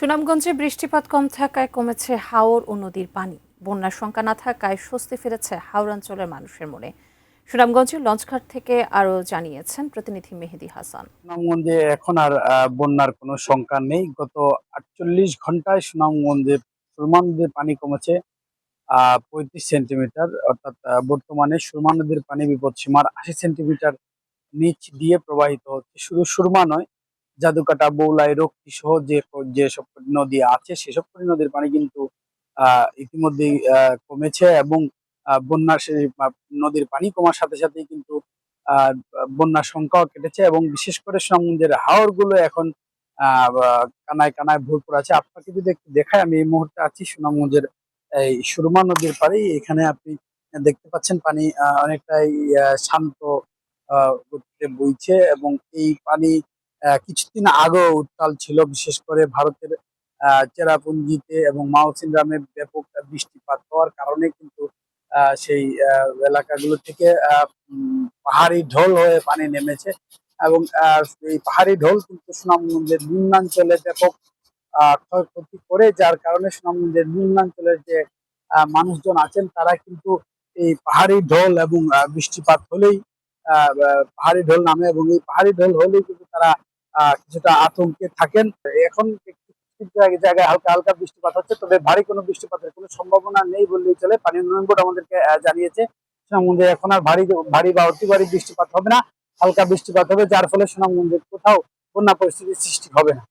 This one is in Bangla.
সুনামগঞ্জে বৃষ্টিপাত কম থাকায় কমেছে হাওর ও নদীর পানি। বন্যার শঙ্কা না থাকায় স্বস্তি ফিরেছে হাওড়াঞ্চলের মানুষের মনে। সুনামগঞ্জের লঞ্চঘাট থেকে আরও জানিয়েছেন প্রতিনিধি মেহেদি হাসান। সুনামগঞ্জে এখন আর বন্যার কোনো শঙ্কা নেই। গত ৪৮ ঘন্টায় সুনামগঞ্জে সুরমা নদীর পানি কমেছে ৩৫ সেন্টিমিটার, অর্থাৎ বর্তমানে সুরমা নদীর পানি বিপদসীমার ৮০ সেন্টিমিটার নিচ দিয়ে প্রবাহিত হচ্ছে। শুধু সুরমা নয়, জাদুকাটা, বৌলাই, রক্ষী সহ যেসব নদী আছে সেসব নদীর পানি কিন্তু ইতিমধ্যেই কমেছে এবং বন্যার সেই নদীর পানি কমার সাথে সাথেই কিন্তু আহ বন্যার সংখ্যাও কেটেছে এবং বিশেষ করে সুনামগঞ্জের হাওর গুলো এখন কানায় কানায় ভরপুর আছে। আপনাকে যদি একটু দেখায়, আমি এই মুহূর্তে আছি সুনামগঞ্জের এই সুরমা নদীর পাড়ে। এখানে আপনি দেখতে পাচ্ছেন পানি অনেকটাই শান্ত গতিতে বইছে এবং এই পানি কিছুদিন আগেও উত্তাল ছিল। বিশেষ করে ভারতের চেরাপুঞ্জিতে এবং মাওসিনরামে ব্যাপক বৃষ্টিপাত হওয়ার কারণে কিন্তু সেই এলাকাগুলো থেকে পাহাড়ি ঢল হয়ে পানি নেমেছে এবং এই পাহাড়ি ঢল কিন্তু সুনামগঞ্জের নিম্নাঞ্চলে ব্যাপক ক্ষয়ক্ষতি করে, যার কারণে সুনামগঞ্জের নিম্নাঞ্চলের যে মানুষজন আছেন তারা কিন্তু এই পাহাড়ি ঢল এবং বৃষ্টিপাত হলেই পাহাড়ি ঢল নামে এবং এই পাহাড়ি ঢল হলেই কিন্তু তারা কিছুটা আতঙ্কে থাকেন। এখন কিছু জায়গায় হালকা হালকা বৃষ্টিপাত হচ্ছে, তবে ভারী কোনো বৃষ্টিপাতের কোনো সম্ভাবনা নেই বললেই চলে। পানি উন্নয়ন বোর্ড আমাদেরকে জানিয়েছে সুনামগঞ্জে এখন আর ভারী ভারী বা অতি ভারী বৃষ্টিপাত হবে না, হালকা বৃষ্টিপাত হবে, যার ফলে সুনামগঞ্জে কোথাও বন্যা পরিস্থিতির সৃষ্টি হবে না।